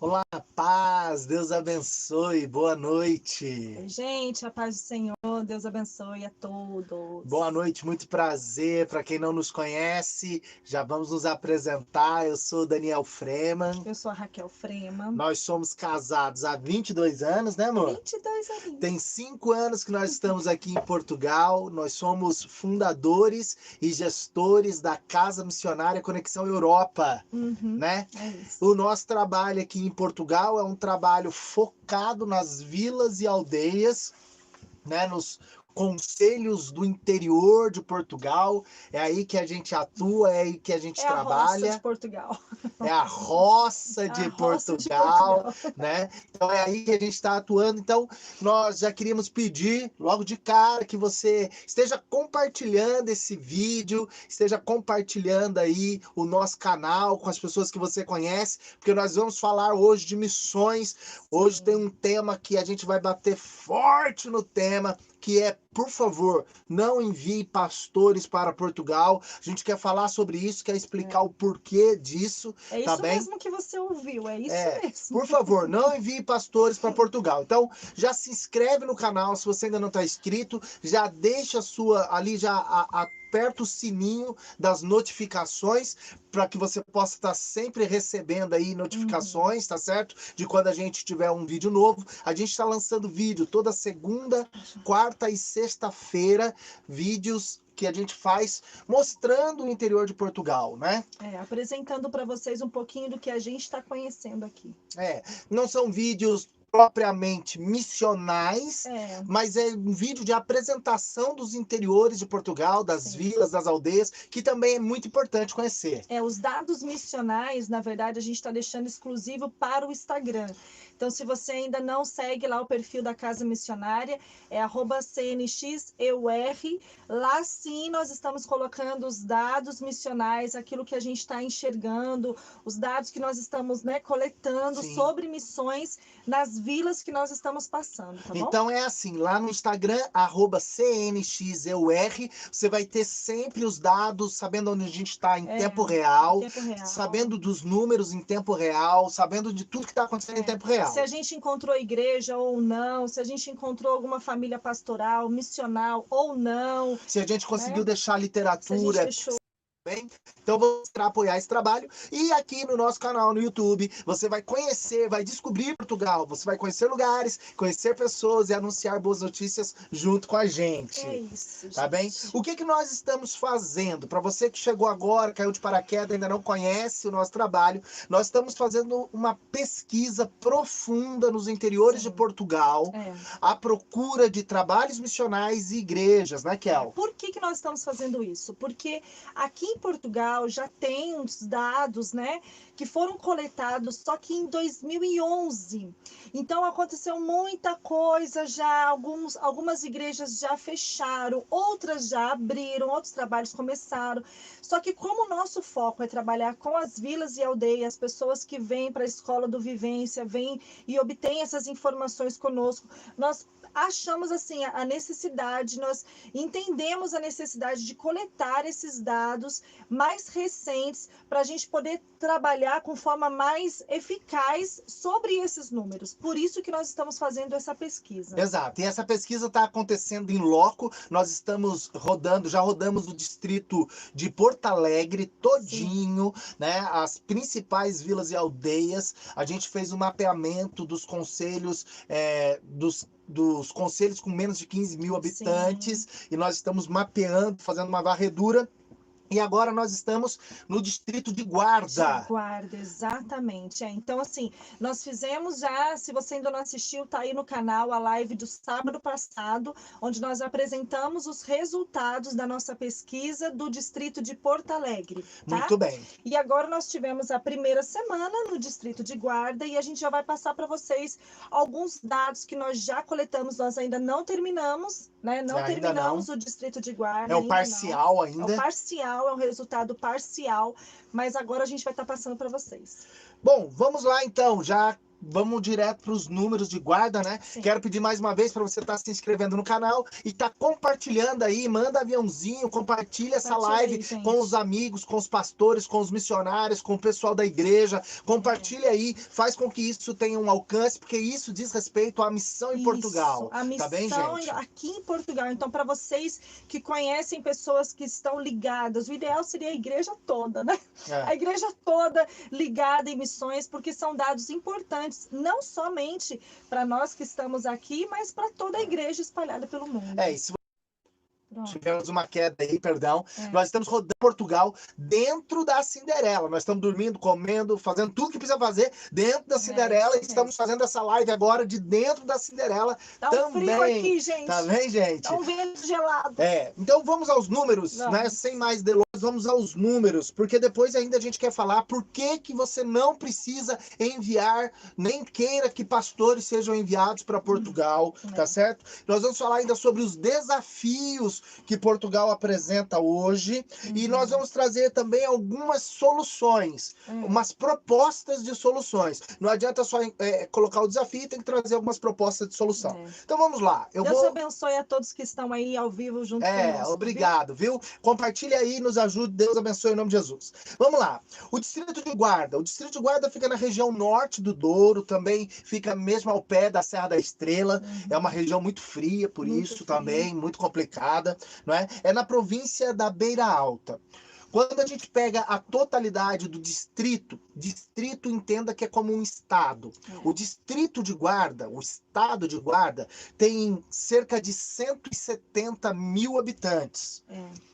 Olá, paz, Deus abençoe, boa noite. Oi, gente, a paz do Senhor, Deus abençoe a todos. Boa noite, muito prazer. Para quem não nos conhece, já vamos nos apresentar. Eu sou Daniel Freeman. Eu sou a Raquel Frema. Nós somos casados há 22 anos, né, amor? 22 aninhos. Tem 5 anos que nós estamos aqui em Portugal. Nós somos fundadores e gestores da Casa Missionária Conexão Europa, né? É isso. O nosso trabalho aqui em Portugal é um trabalho focado nas vilas e aldeias, né, nos conselhos do interior de Portugal. É aí que a gente atua, é aí que a gente É a roça de trabalha. Portugal. É a roça de A roça de Portugal, Portugal. né? Então é aí que a gente está atuando. Então nós já queríamos pedir logo de cara que você esteja compartilhando esse vídeo, esteja compartilhando aí o nosso canal com as pessoas que você conhece, porque nós vamos falar hoje de missões. Hoje tem um tema que a gente vai bater forte no tema, que é, por favor, não envie pastores para Portugal. A gente quer falar sobre isso, quer explicar o porquê disso. É Tá isso bem? mesmo que você ouviu, é isso mesmo. Por favor, não envie pastores para Portugal. Então, já se inscreve no canal, se você ainda não está inscrito, já deixa a sua ali, já aperta o sininho das notificações para que você possa estar sempre recebendo aí notificações, tá certo? De quando a gente tiver um vídeo novo. A gente está lançando vídeo toda segunda, quarta e sexta-feira, vídeos que a gente faz mostrando o interior de Portugal, né? Apresentando para vocês um pouquinho do que a gente está conhecendo aqui. Não são vídeos propriamente missionais, É. mas é um vídeo de apresentação dos interiores de Portugal, das Sim. vilas, das aldeias, que também é muito importante conhecer. Os dados missionais, na verdade, a gente está deixando exclusivo para o Instagram. Então, se você ainda não segue lá o perfil da Casa Missionária, é @cnxeur. Lá sim nós estamos colocando os dados missionais, aquilo que a gente está enxergando, os dados que nós estamos, né, coletando Sim. sobre missões nas vilas que nós estamos passando, tá bom? Então é assim, lá no Instagram, @cnxeur, você vai ter sempre os dados, sabendo onde a gente está em tempo real, sabendo dos números em tempo real, sabendo de tudo que está acontecendo em tempo real. Se a gente encontrou igreja ou não, se a gente encontrou alguma família pastoral, missional ou não. Se a gente conseguiu deixar literatura. Bem? Então vamos apoiar esse trabalho. E aqui no nosso canal no YouTube, você vai conhecer, vai descobrir Portugal, você vai conhecer lugares, conhecer pessoas e anunciar boas notícias junto com a gente. É isso, tá bem? O que nós estamos fazendo? Para você que chegou agora, caiu de paraquedas, ainda não conhece o nosso trabalho, nós estamos fazendo uma pesquisa profunda nos interiores de Portugal, à procura de trabalhos missionais e igrejas, né, Kel? Por que nós estamos fazendo isso? Porque aqui em Portugal já tem uns dados, né, que foram coletados só que em 2011. Então aconteceu muita coisa já, algumas igrejas já fecharam, outras já abriram, outros trabalhos começaram. Só que como o nosso foco é trabalhar com as vilas e aldeias, pessoas que vêm para a escola do Vivência, vêm e obtêm essas informações conosco, nós achamos assim a necessidade, nós entendemos a necessidade de coletar esses dados mais recentes para a gente poder trabalhar com forma mais eficaz sobre esses números. Por isso que nós estamos fazendo essa pesquisa. Exato. E essa pesquisa está acontecendo em loco. Nós estamos rodando, já rodamos o distrito de Porto Alegre todinho, né? As principais vilas e aldeias. A gente fez um mapeamento dos conselhos, dos conselhos com menos de 15 mil habitantes. E nós estamos mapeando, fazendo uma varredura. E agora nós estamos no distrito de Guarda. De Guarda, exatamente. Então, assim, nós fizemos já, se você ainda não assistiu, tá aí no canal a live do sábado passado, onde nós apresentamos os resultados da nossa pesquisa do distrito de Porto Alegre. Tá? Muito bem. E agora nós tivemos a primeira semana no distrito de Guarda e a gente já vai passar para vocês alguns dados que nós já coletamos, nós ainda não terminamos, né? Não terminamos o distrito de Guarda. É o parcial ainda. É o parcial, é um resultado parcial, mas agora a gente vai estar passando para vocês. Bom, vamos lá então, já vamos direto para os números de guarda, né? Sim. Quero pedir mais uma vez para você estar se inscrevendo no canal e estar compartilhando aí, manda aviãozinho, compartilha essa live aí, com os amigos, com os pastores, com os missionários, com o pessoal da igreja. Compartilha aí, faz com que isso tenha um alcance, porque isso diz respeito à missão em Portugal. A missão tá bem, gente? aqui em Portugal. Então, para vocês que conhecem pessoas que estão ligadas, o ideal seria a igreja toda, né? A igreja toda ligada em missões, porque são dados importantes, não somente para nós que estamos aqui, mas para toda a igreja espalhada pelo mundo. E se tivemos uma queda aí, perdão. É. Nós estamos rodando Portugal dentro da Cinderela. Nós estamos dormindo, comendo, fazendo tudo que precisa fazer dentro da Cinderela. E estamos fazendo essa live agora de dentro da Cinderela também. Frio aqui, gente. Tá bem, gente? Tá um vento gelado. Então vamos aos números, né? Sem mais delongas, vamos aos números, porque depois ainda a gente quer falar por que você não precisa enviar, nem queira que pastores sejam enviados para Portugal, tá certo? Nós vamos falar ainda sobre os desafios que Portugal apresenta hoje, e nós vamos trazer também algumas soluções, umas propostas de soluções. Não adianta só colocar o desafio, tem que trazer algumas propostas de solução. Então vamos lá. Deus abençoe a todos que estão aí ao vivo junto conosco. Obrigado, viu? Compartilha aí, nos ajude, Deus abençoe em nome de Jesus. Vamos lá. O Distrito de Guarda. O Distrito de Guarda fica na região norte do Douro, também fica mesmo ao pé da Serra da Estrela. É uma região muito fria, por isso também, muito complicada. Não é? É na província da Beira Alta. Quando a gente pega a totalidade do distrito entenda que é como um estado. O distrito de Guarda, o estado de Guarda, tem cerca de 170 mil habitantes.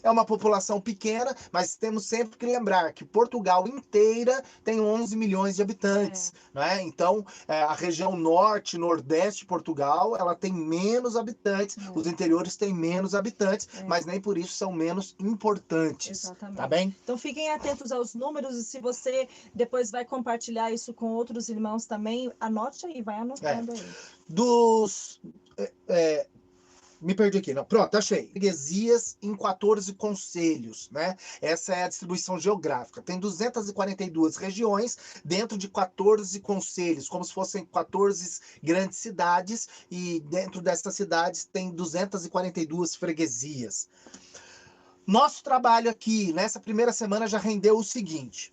É uma população pequena, mas temos sempre que lembrar que Portugal inteira tem 11 milhões de habitantes. Né? Então, a região norte, nordeste de Portugal, ela tem menos habitantes. Os interiores têm menos habitantes, mas nem por isso são menos importantes. Exatamente. Tá bem? Então, fiquem atentos aos números, e se você depois vai compartilhar isso com outros irmãos também, anote aí, vai anotando aí. Me perdi aqui, não. Pronto, achei. Freguesias em 14 concelhos, né? Essa é a distribuição geográfica. Tem 242 regiões dentro de 14 concelhos, como se fossem 14 grandes cidades, e dentro dessas cidades tem 242 freguesias. Nosso trabalho aqui, nessa primeira semana, já rendeu o seguinte.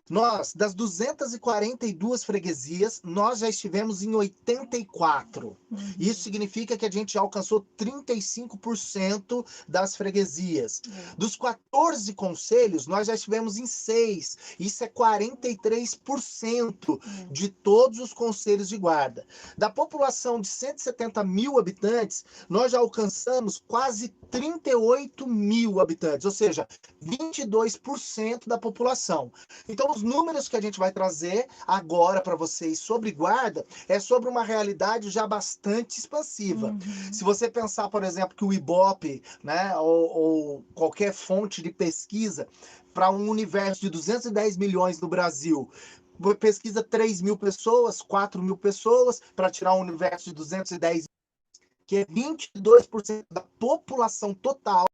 Nós, das 242 freguesias, nós já estivemos em 84. Isso significa que a gente já alcançou 35% das freguesias. Dos 14 concelhos, nós já estivemos em 6. Isso é 43% de todos os concelhos de Guarda. Da população de 170 mil habitantes, nós já alcançamos quase 38 mil habitantes, ou seja, 22% da população. Então, os números que a gente vai trazer agora para vocês sobre Guarda é sobre uma realidade já bastante expansiva. Se você pensar, por exemplo, que o Ibope, né, ou qualquer fonte de pesquisa para um universo de 210 milhões no Brasil, pesquisa 3 mil pessoas, 4 mil pessoas, para tirar um universo de 210, que é 22% da população total.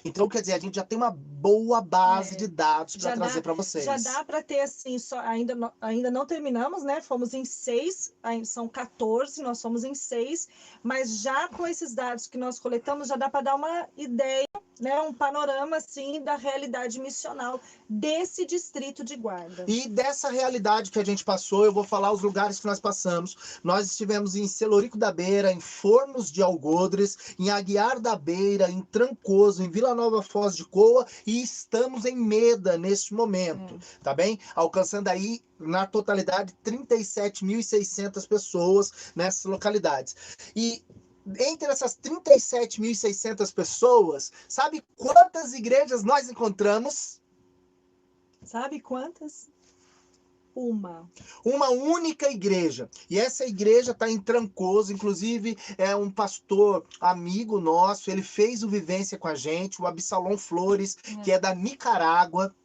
Então, quer dizer, a gente já tem uma boa base de dados para trazer para vocês. Já dá para ter, assim, ainda não terminamos, né? Fomos em 6, são 14, nós fomos em 6, mas já com esses dados que nós coletamos, já dá para dar uma ideia, né? Um panorama, assim, da realidade missional desse distrito de Guarda. E dessa realidade que a gente passou, eu vou falar os lugares que nós passamos. Nós estivemos em Celorico da Beira, em Fornos de Algodres, em Aguiar da Beira, em Trancoso, em Vila Nova Foz de Coa, e estamos em Meda neste momento, tá bem? Alcançando aí, na totalidade, 37.600 pessoas nessas localidades. E entre essas 37.600 pessoas, sabe quantas igrejas nós encontramos? Sabe quantas? Uma única igreja. E essa igreja está em Trancoso, inclusive é um pastor amigo nosso, ele fez o Vivência com a gente, o Absalom Flores, que é da Nicarágua.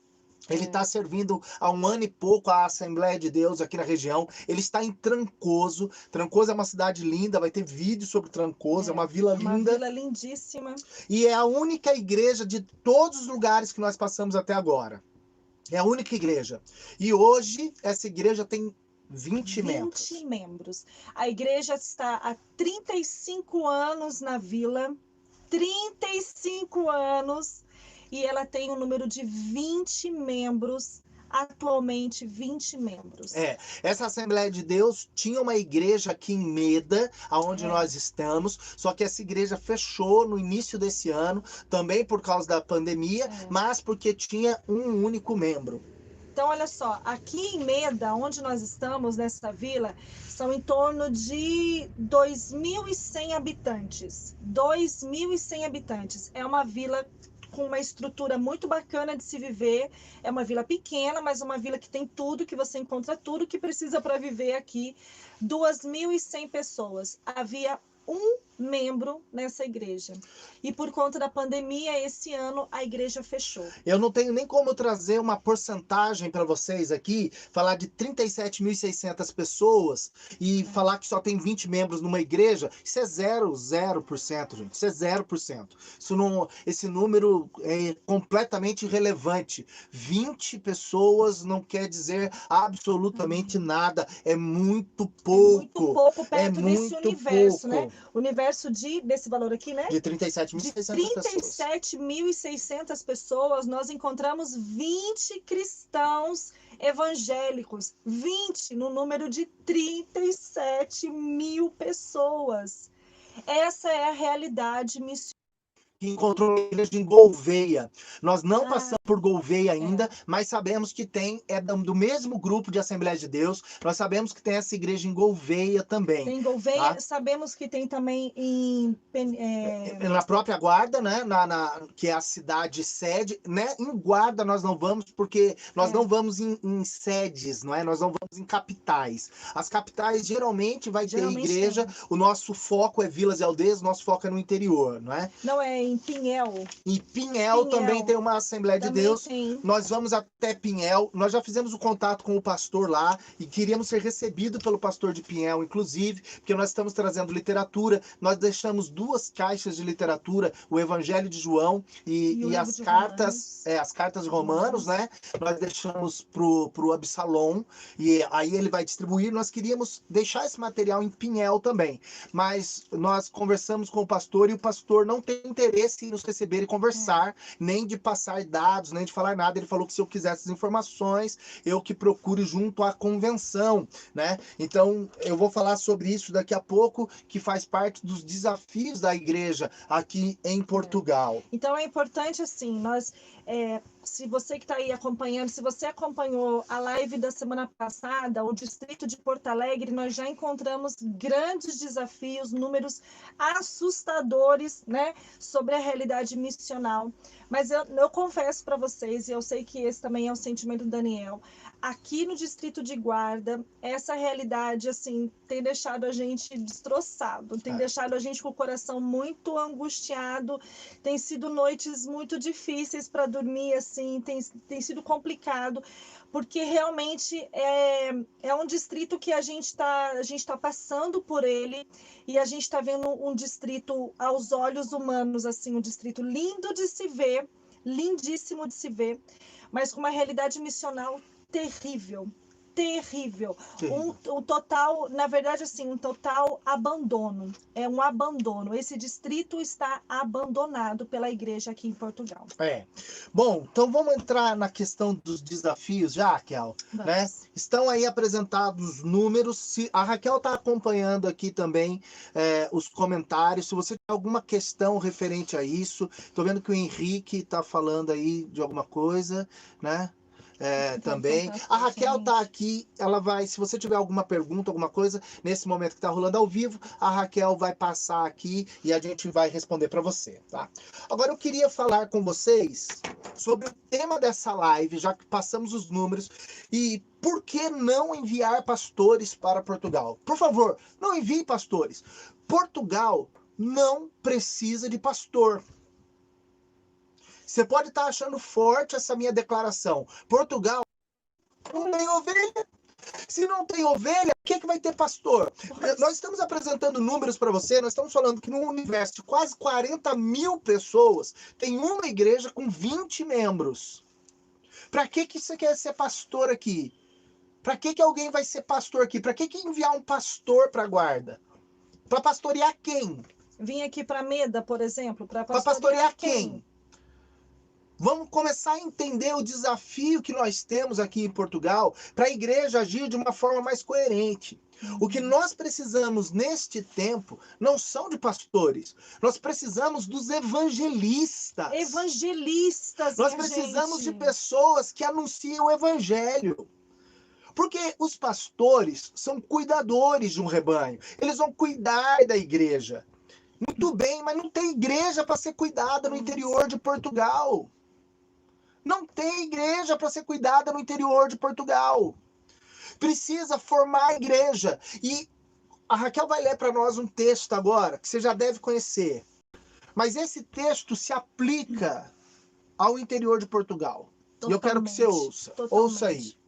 Ele está servindo há 1 ano e pouco a Assembleia de Deus aqui na região. Ele está em Trancoso. Trancoso é uma cidade linda, vai ter vídeo sobre Trancoso, é uma vila linda. Uma vila lindíssima. E é a única igreja de todos os lugares que nós passamos até agora. É a única igreja. E hoje, essa igreja tem 20 membros. 20 membros. A igreja está há 35 anos na vila, 35 anos, e ela tem um número de 20 membros, atualmente 20 membros. Essa Assembleia de Deus tinha uma igreja aqui em Meda, aonde nós estamos, só que essa igreja fechou no início desse ano, também por causa da pandemia, mas porque tinha um único membro. Então, olha só, aqui em Meda, onde nós estamos, nessa vila, são em torno de 2.100 habitantes. 2.100 habitantes. É uma vila com uma estrutura muito bacana de se viver. É uma vila pequena, mas uma vila que tem tudo, que você encontra tudo que precisa para viver aqui. 2.100 pessoas. Havia um membro nessa igreja. E por conta da pandemia, esse ano a igreja fechou. Eu não tenho nem como trazer uma porcentagem para vocês aqui, falar de 37.600 pessoas e falar que só tem 20 membros numa igreja. Isso é 0%, gente. Isso é 0%. Isso não, esse número é completamente irrelevante. 20 pessoas não quer dizer absolutamente nada. É muito pouco. É muito pouco perto desse universo, né? O universo desse valor aqui, né? De 37.600 pessoas, nós encontramos 20 cristãos evangélicos. 20 no número de 37.000 pessoas. Essa é a realidade missionária. Que encontrou a igreja em Gouveia. Nós não passamos por Gouveia ainda, mas sabemos que é do mesmo grupo de Assembleia de Deus. Nós sabemos que tem essa igreja em Gouveia também. Tem em Gouveia, sabemos que tem também na própria Guarda, né? Que é a cidade sede, né? Em Guarda nós não vamos, porque nós não vamos em sedes, não é? Nós não vamos em capitais. As capitais geralmente vai ter igreja. Tem. O nosso foco é vilas e aldeias, o nosso foco é no interior, não é? Não, é em Pinhel. E Pinhel também tem uma Assembleia de Deus. Tem. Nós vamos até Pinhel. Nós já fizemos o contato com o pastor lá e queríamos ser recebidos pelo pastor de Pinhel, inclusive, porque nós estamos trazendo literatura. Nós deixamos 2 caixas de literatura, o Evangelho de João e as cartas, as cartas de Romanos, né? Nós deixamos pro Absalom e aí ele vai distribuir. Nós queríamos deixar esse material em Pinhel também, mas nós conversamos com o pastor e o pastor não tem interesse em nos receber e conversar, nem de passar dados, nem de falar nada. Ele falou que se eu quisesse as informações, eu que procure junto à convenção, né? Então, eu vou falar sobre isso daqui a pouco, que faz parte dos desafios da igreja aqui em Portugal. Então, é importante, assim, nós... se você que está aí acompanhando, se você acompanhou a live da semana passada, o Distrito de Porto Alegre, nós já encontramos grandes desafios, números assustadores, né, sobre a realidade missional. Mas eu confesso para vocês, e eu sei que esse também é o sentimento do Daniel, aqui no Distrito de Guarda, essa realidade, assim, tem deixado a gente destroçado, tem deixado a gente com o coração muito angustiado, tem sido noites muito difíceis para dormir, assim, tem sido complicado, porque realmente é um distrito que a gente tá passando por ele, e a gente está vendo um distrito aos olhos humanos, assim, um distrito lindo de se ver, lindíssimo de se ver, mas com uma realidade missional terrível. Um total, na verdade, assim, um total abandono. É um abandono. Esse distrito está abandonado pela igreja aqui em Portugal. Bom, então vamos entrar na questão dos desafios já, Raquel, né? Estão aí apresentados os números. A Raquel está acompanhando aqui também os comentários. Se você tem alguma questão referente a isso, estou vendo que o Henrique está falando aí de alguma coisa, né? Também. A Raquel tá aqui, ela vai, se você tiver alguma pergunta, alguma coisa, nesse momento que tá rolando ao vivo, a Raquel vai passar aqui e a gente vai responder para você, tá? Agora eu queria falar com vocês sobre o tema dessa live, já que passamos os números, e por que não enviar pastores para Portugal? Por favor, não envie pastores. Portugal não precisa de pastor. Você pode estar achando forte essa minha declaração. Portugal não tem ovelha. Se não tem ovelha, o que vai ter pastor? Nós estamos apresentando números para você, nós estamos falando que no universo de quase 40.000 pessoas, tem uma igreja com 20 membros. Para que você quer ser pastor aqui? Para que alguém vai ser pastor aqui? Para que enviar um pastor para a guarda? Para pastorear quem? Vim aqui para Meda, por exemplo, para pastorear quem? Vamos começar a entender o desafio que nós temos aqui em Portugal para a igreja agir de uma forma mais coerente. O que nós precisamos neste tempo não são de pastores. Nós precisamos dos evangelistas. Evangelistas, Nós precisamos de pessoas que anunciam o evangelho. Porque os pastores são cuidadores de um rebanho. Eles vão cuidar da igreja. Muito bem, mas não tem igreja para ser cuidada no interior de Portugal. Não tem igreja para ser cuidada no interior de Portugal. Precisa formar a igreja. E a Raquel vai ler para nós um texto agora, que você já deve conhecer. Mas esse texto se aplica ao interior de Portugal. Totalmente, e eu quero que você ouça. Totalmente. Ouça aí.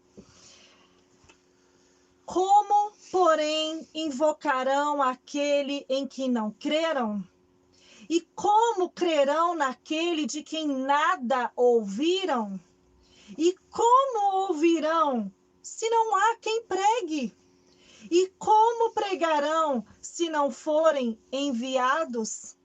Como, porém, invocarão aquele em que não creram? E como crerão naquele de quem nada ouviram? E como ouvirão se não há quem pregue? E como pregarão se não forem enviados?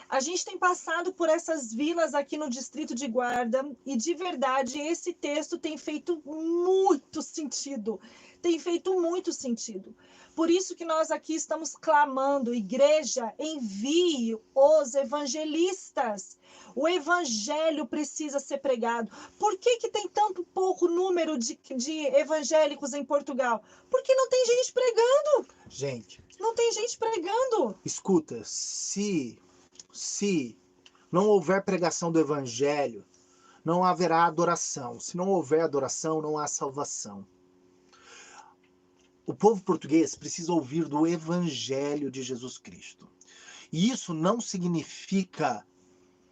A gente tem passado por essas vilas aqui no Distrito de Guarda e, de verdade, esse texto tem feito muito sentido. Tem feito muito sentido. Por isso que nós aqui estamos clamando, igreja, envie os evangelistas. O evangelho precisa ser pregado. Por que tem tanto pouco número de evangélicos em Portugal? Porque não tem gente pregando. Gente. Não tem gente pregando. Escuta, se não houver pregação do evangelho, não haverá adoração. Se não houver adoração, não há salvação. O povo português precisa ouvir do evangelho de Jesus Cristo. E isso não significa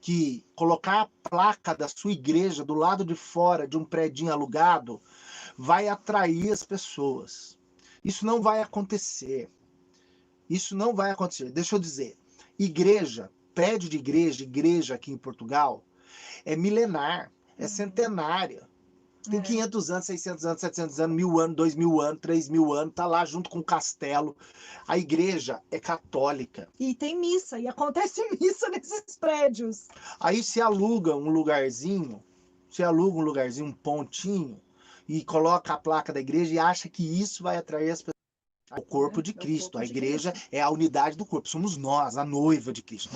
que colocar a placa da sua igreja do lado de fora de um predinho alugado vai atrair as pessoas. Isso não vai acontecer. Isso não vai acontecer. Deixa eu dizer, igreja, prédio de igreja aqui em Portugal é milenar, é centenária. Tem 500 anos, 600 anos, 700 anos, 1000 anos, 2000 anos, 3000 anos, tá lá junto com o castelo. A igreja é católica. E tem missa, e acontece missa nesses prédios. Aí se aluga um lugarzinho, um pontinho, e coloca a placa da igreja e acha que isso vai atrair as pessoas. O corpo de Cristo. A igreja é a unidade do corpo. Somos nós, a noiva de Cristo.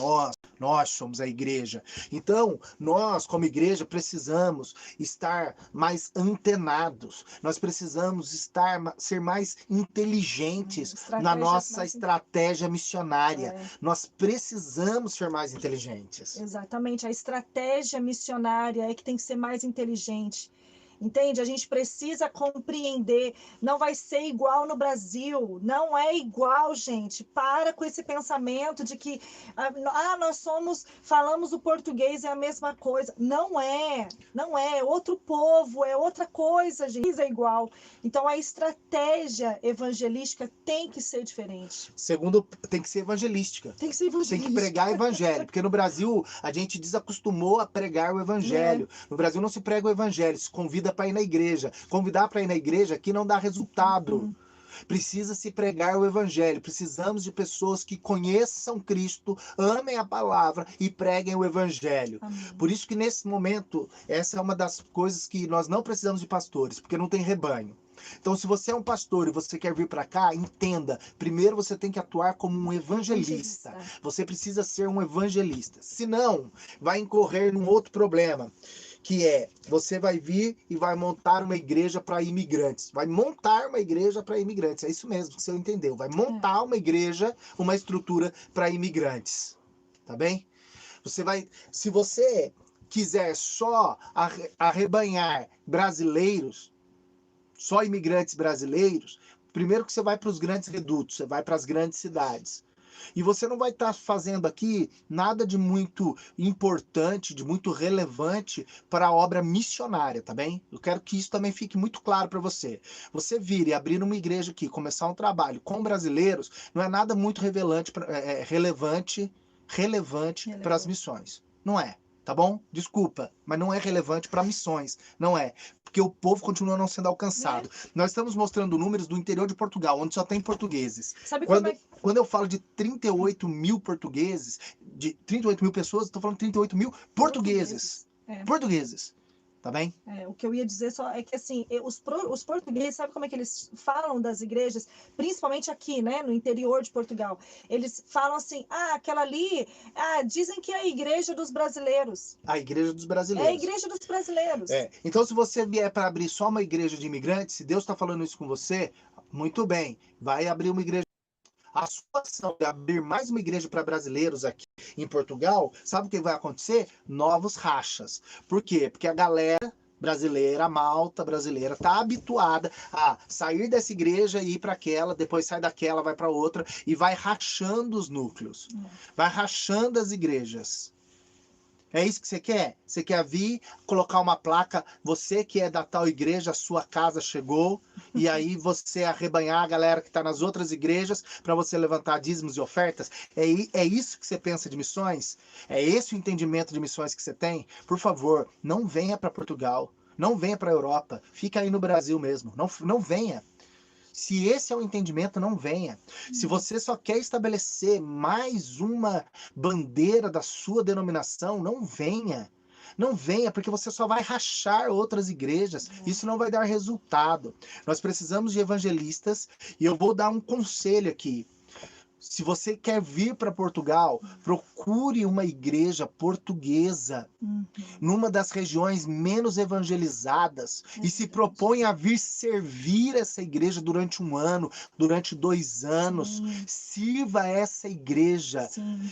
Nós somos a igreja. Então, nós, como igreja, precisamos estar mais antenados. Nós precisamos ser mais inteligentes na nossa estratégia missionária. Nós precisamos ser mais inteligentes. Exatamente. A estratégia missionária é que tem que ser mais inteligente. Entende? A gente precisa compreender. Não vai ser igual no Brasil. Não é igual, gente. Para com esse pensamento de que nós falamos o português, é a mesma coisa. Não é. Não é. É outro povo, é outra coisa, gente. É igual. Então, a estratégia evangelística tem que ser diferente. Segundo, tem que ser evangelística. Tem que ser evangelística. Tem que pregar evangelho. Porque no Brasil, a gente desacostumou a pregar o evangelho. No Brasil não se prega o evangelho, se convida para ir na igreja. Convidar para ir na igreja aqui não dá resultado. Precisa se pregar o evangelho. Precisamos de pessoas que conheçam Cristo, amem a palavra e preguem o evangelho. Amém. Por isso que nesse momento, essa é uma das coisas que nós não precisamos de pastores, porque não tem rebanho. Então, se você é um pastor e você quer vir para cá, entenda. Primeiro você tem que atuar como um evangelista. Você precisa ser um evangelista. Senão, vai incorrer num outro problema, que é, você vai vir e vai montar uma igreja para imigrantes. Vai montar uma igreja para imigrantes. É isso mesmo que você entendeu. Vai montar uma igreja, uma estrutura para imigrantes. Tá bem? Se você quiser só arrebanhar brasileiros, só imigrantes brasileiros, primeiro que você vai para os grandes redutos, você vai para as grandes cidades. E você não vai estar fazendo aqui nada de muito importante, de muito relevante para a obra missionária, tá bem? Eu quero que isso também fique muito claro para você. Você vir e abrir uma igreja aqui, começar um trabalho com brasileiros, não é nada muito relevante para as missões. Não é. tá bom? Desculpa, mas não é relevante para missões, não é. Porque o povo continua não sendo alcançado. Nós estamos mostrando números do interior de Portugal, onde só tem portugueses. Sabe como é? Quando eu falo de 38 mil portugueses, de 38 mil pessoas, eu estou falando de 38 mil portugueses. Portugueses. Tá bem? O que eu ia dizer só é que, assim, os portugueses, sabe como é que eles falam das igrejas? Principalmente aqui, né, no interior de Portugal. Eles falam assim, aquela ali, dizem que é a igreja dos brasileiros. A igreja dos É brasileiros. a igreja dos brasileiros. Então, se você vier para abrir só uma igreja de imigrantes, se Deus está falando isso com você, muito bem, vai abrir uma igreja. A sua ação de abrir mais uma igreja para brasileiros aqui em Portugal, sabe o que vai acontecer? Novos rachas. Por quê? Porque a galera brasileira, a malta brasileira, está habituada a sair dessa igreja e ir para aquela, depois sai daquela, vai para outra, e vai rachando os núcleos. Vai rachando as igrejas. É isso que você quer? Você quer vir, colocar uma placa, você que é da tal igreja, a sua casa chegou, e aí você arrebanhar a galera que está nas outras igrejas para você levantar dízimos e ofertas? É isso que você pensa de missões? É esse o entendimento de missões que você tem? Por favor, não venha para Portugal, não venha para a Europa, fica aí no Brasil mesmo, não venha. Se esse é o entendimento, não venha. Se você só quer estabelecer mais uma bandeira da sua denominação, não venha. Não venha, porque você só vai rachar outras igrejas. Isso não vai dar resultado. Nós precisamos de evangelistas e eu vou dar um conselho aqui. Se você quer vir para Portugal, procure uma igreja portuguesa, numa das regiões menos evangelizadas, e se propõe a vir servir essa igreja durante 1 ano, durante 2 anos. Sirva essa igreja.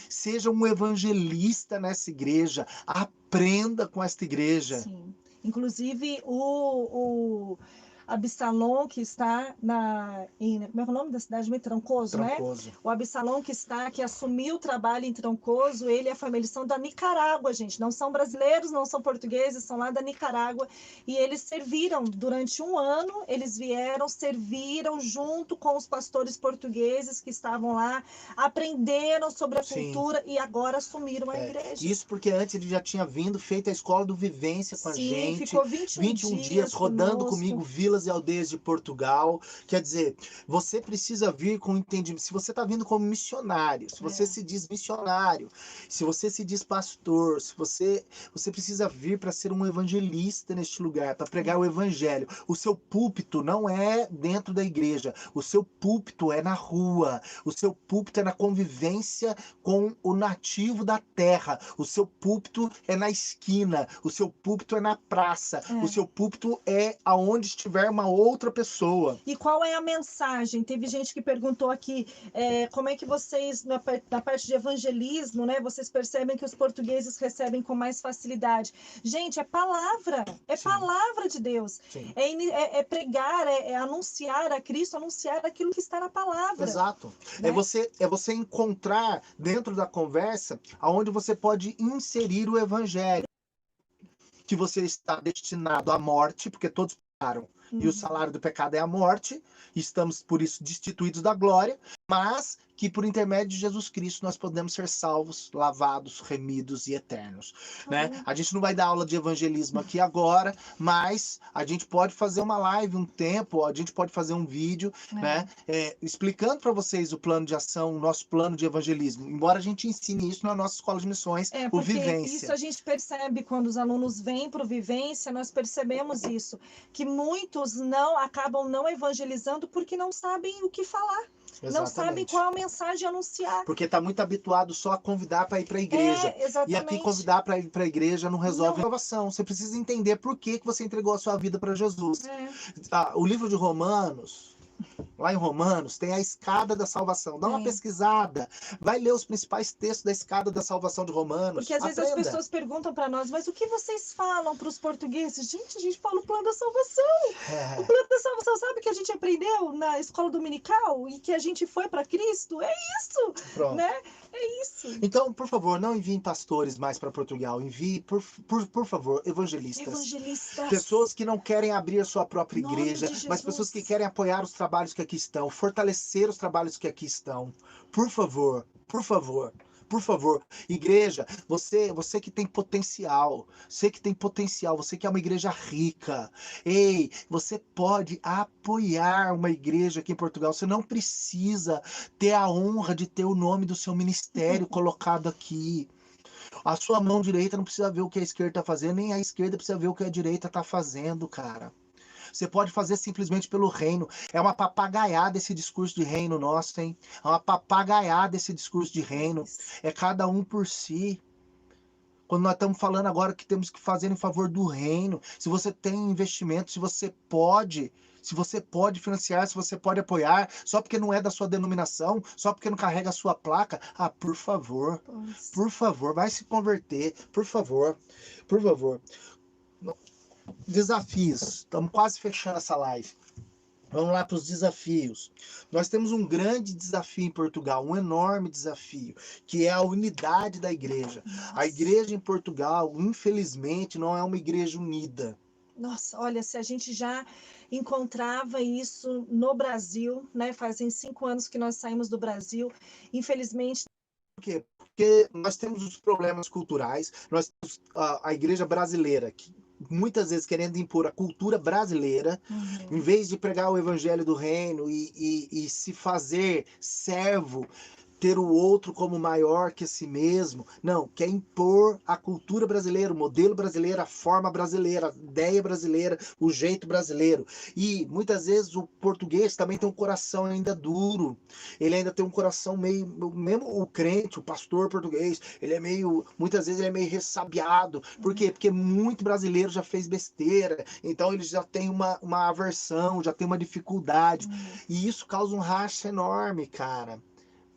Seja um evangelista nessa igreja. Aprenda com esta igreja. Sim. Inclusive, o Absalom, que está como é o nome da cidade? Troncoso, né? O Absalom que assumiu o trabalho em Troncoso, ele e a família, eles são da Nicarágua, gente. Não são brasileiros, não são portugueses, são lá da Nicarágua. E eles serviram durante 1 ano, eles vieram, serviram junto com os pastores portugueses que estavam lá, aprenderam sobre a cultura e agora assumiram a igreja. Isso porque antes ele já tinha vindo, feito a escola do Vivência com a gente. Ficou 21 dias rodando comigo vilas e aldeias de Portugal. Quer dizer, você precisa vir com entendimento. Se você está vindo como missionário, se você se diz missionário, se você se diz pastor, se você precisa vir para ser um evangelista neste lugar, para pregar o evangelho. O seu púlpito não é dentro da igreja, o seu púlpito é na rua, o seu púlpito é na convivência com o nativo da terra, o seu púlpito é na esquina, o seu púlpito é na praça, o seu púlpito é aonde estiver uma outra pessoa. E qual é a mensagem? Teve gente que perguntou aqui, como é que vocês, na parte de evangelismo, né, vocês percebem que os portugueses recebem com mais facilidade? Gente, é palavra palavra de Deus. É pregar, é anunciar a Cristo, anunciar aquilo que está na palavra. Exato. Né? É você encontrar dentro da conversa aonde você pode inserir o evangelho. Que você está destinado à morte, porque todos pecaram, e o salário do pecado é a morte, e estamos por isso destituídos da glória, mas que por intermédio de Jesus Cristo nós podemos ser salvos, lavados, remidos e eternos. Né? A gente não vai dar aula de evangelismo aqui agora, mas a gente pode fazer uma live um tempo, a gente pode fazer um vídeo, né? Explicando para vocês o plano de ação, o nosso plano de evangelismo, embora a gente ensine isso na nossa escola de missões, o Vivência. Isso a gente percebe quando os alunos vêm para o Vivência, nós percebemos isso, que muitos acabam não evangelizando porque não sabem o que falar. Exatamente. Não sabem qual a mensagem anunciar. Porque está muito habituado só a convidar para ir para a igreja. Exatamente. E aqui convidar para ir para a igreja não resolve a salvação. Você precisa entender por que você entregou a sua vida para Jesus. O livro de Romanos, lá em Romanos, tem a escada da salvação. Dá uma pesquisada. Vai ler os principais textos da escada da salvação de Romanos. Porque às vezes as pessoas perguntam para nós, mas o que vocês falam para os portugueses? Gente, a gente fala o plano da salvação. O plano da salvação, sabe que a gente aprendeu na escola dominical e que a gente foi para Cristo? É isso. Pronto. Né? É isso. Então, por favor, não enviem pastores mais para Portugal. Envie, por favor, evangelistas. Pessoas que não querem abrir a sua própria igreja, mas pessoas que querem apoiar os trabalhos que aqui estão, fortalecer os trabalhos que aqui estão. Por favor, Por favor, igreja, você que tem potencial, você que é uma igreja rica, ei, você pode apoiar uma igreja aqui em Portugal. Você não precisa ter a honra de ter o nome do seu ministério colocado aqui. A sua mão direita não precisa ver o que a esquerda está fazendo, nem a esquerda precisa ver o que a direita está fazendo, cara. Você pode fazer simplesmente pelo reino. É uma papagaiada esse discurso de reino nosso, hein? É uma papagaiada esse discurso de reino. É cada um por si. Quando nós estamos falando agora que temos que fazer em favor do reino, se você tem investimento, se você pode financiar, se você pode apoiar, só porque não é da sua denominação, só porque não carrega a sua placa, por favor, vai se converter, por favor, por favor. Desafios, estamos quase fechando essa live. Vamos lá para os desafios. Nós temos um grande desafio em Portugal, um enorme desafio, que é a unidade da igreja. Nossa. A igreja em Portugal, infelizmente, não é uma igreja unida. Nossa, olha, se a gente já encontrava isso no Brasil, né? Fazem 5 anos que nós saímos do Brasil, infelizmente. Por quê? Porque nós temos os problemas culturais, nós temos a igreja brasileira, que muitas vezes querendo impor a cultura brasileira, em vez de pregar o evangelho do reino e se fazer servo, ter o outro como maior que a si mesmo. Não, quer impor a cultura brasileira, o modelo brasileiro, a forma brasileira, a ideia brasileira, o jeito brasileiro. E muitas vezes o português também tem um coração ainda duro. Ele ainda tem um coração meio, mesmo o crente, o pastor português, ele é meio, muitas vezes ele é meio ressabiado. Por quê? Porque muito brasileiro já fez besteira, então ele já tem uma aversão, já tem uma dificuldade. E isso causa um racha enorme, cara.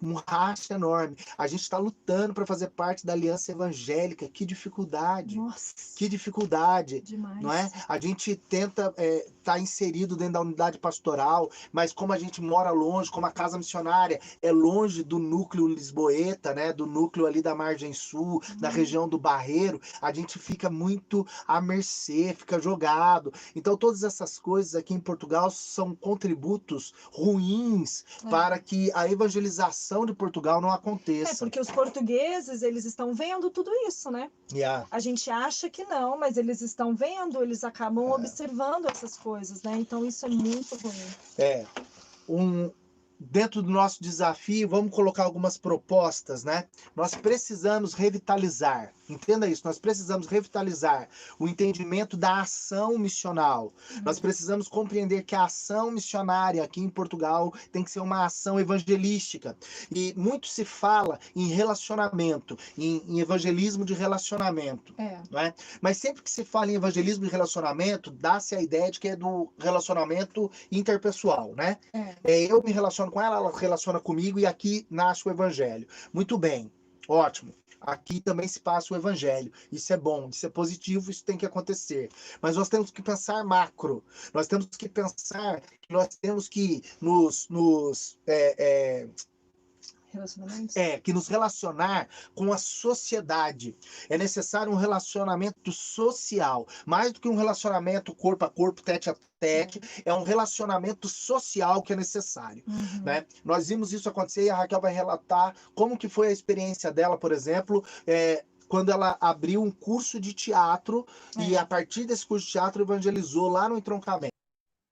Um racha enorme. A gente está lutando para fazer parte da aliança evangélica. Que dificuldade. Nossa. Que dificuldade. Demais. Não é? A gente tenta estar inserido dentro da unidade pastoral, mas como a gente mora longe, como a casa missionária é longe do núcleo lisboeta, né? Do núcleo ali da margem sul, da região do Barreiro, a gente fica muito à mercê, fica jogado. Então todas essas coisas aqui em Portugal são contributos ruins para que a evangelização de Portugal não aconteça. Porque os portugueses, eles estão vendo tudo isso, né? Yeah. A gente acha que não, mas eles estão vendo, eles acabam observando essas coisas, né? Então isso é muito ruim. Dentro do nosso desafio, vamos colocar algumas propostas, né? Nós precisamos revitalizar, entenda isso, nós precisamos revitalizar o entendimento da ação missional. Nós precisamos compreender que a ação missionária aqui em Portugal tem que ser uma ação evangelística. E muito se fala em relacionamento, em evangelismo de relacionamento. Não é? Mas sempre que se fala em evangelismo de relacionamento, dá-se a ideia de que é do relacionamento interpessoal, né? Eu me relaciono com ela relaciona comigo e aqui nasce o evangelho. Muito bem, ótimo. Aqui também se passa o evangelho. Isso é bom, isso é positivo, isso tem que acontecer. Mas nós temos que pensar macro. Nós temos que pensar que nós temos que nos relacionar com a sociedade. É necessário um relacionamento social, mais do que um relacionamento corpo a corpo, tete a tete, é um relacionamento social que é necessário. Né? Nós vimos isso acontecer e a Raquel vai relatar como que foi a experiência dela, por exemplo, quando ela abriu um curso de teatro e a partir desse curso de teatro evangelizou lá no entroncamento.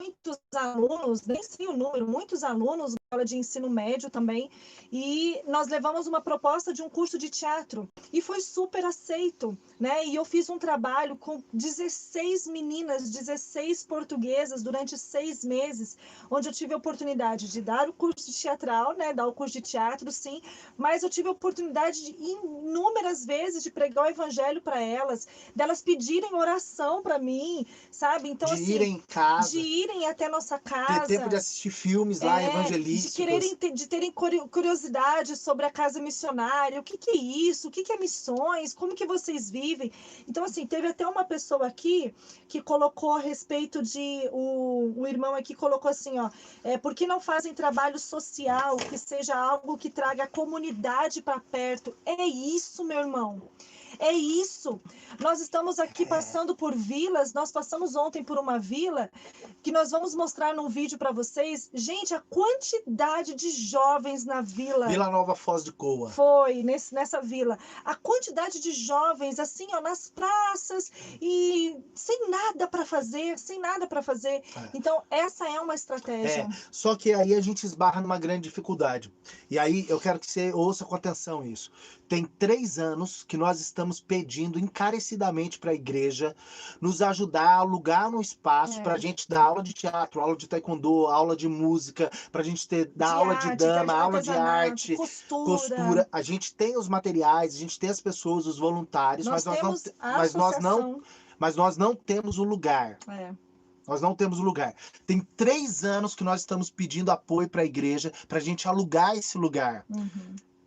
Muitos alunos, nem sei o número, muitos alunos, escola de ensino médio também, e nós levamos uma proposta de um curso de teatro, e foi super aceito, né? E eu fiz um trabalho com 16 meninas, 16 portuguesas, durante 6 meses, onde eu tive a oportunidade de dar o curso de teatral, né? Dar o curso de teatro, sim, mas eu tive a oportunidade de, inúmeras vezes, de pregar o evangelho para elas, delas pedirem oração para mim, sabe? Então, de assim, irem em casa, de irem até nossa casa, ter tempo de assistir filmes lá evangelísticos, de terem curiosidade sobre a casa missionária, o que é isso, o que é missões, como que vocês vivem. Então, assim, teve até uma pessoa aqui que colocou a respeito de, o irmão aqui colocou assim, ó, por que não fazem trabalho social, que seja algo que traga a comunidade para perto? É isso, meu irmão. É isso. Nós estamos aqui passando por vilas, nós passamos ontem por uma vila que nós vamos mostrar num vídeo para vocês. Gente, a quantidade de jovens na vila. Vila Nova Foz de Coa. Foi nessa vila. A quantidade de jovens, assim, ó, nas praças e sem nada para fazer, sem nada para fazer. Então, essa é uma estratégia. Só que aí a gente esbarra numa grande dificuldade. E aí eu quero que você ouça com atenção isso. Tem 3 anos que nós estamos pedindo encarecidamente para a igreja nos ajudar a alugar um espaço para a gente dar aula de teatro, aula de taekwondo, aula de música, para a gente dar aula de dama, aula de arte, costura. A gente tem os materiais, a gente tem as pessoas, os voluntários, mas nós não temos o lugar. Nós não temos o lugar. Tem 3 anos que nós estamos pedindo apoio para a igreja, para a gente alugar esse lugar.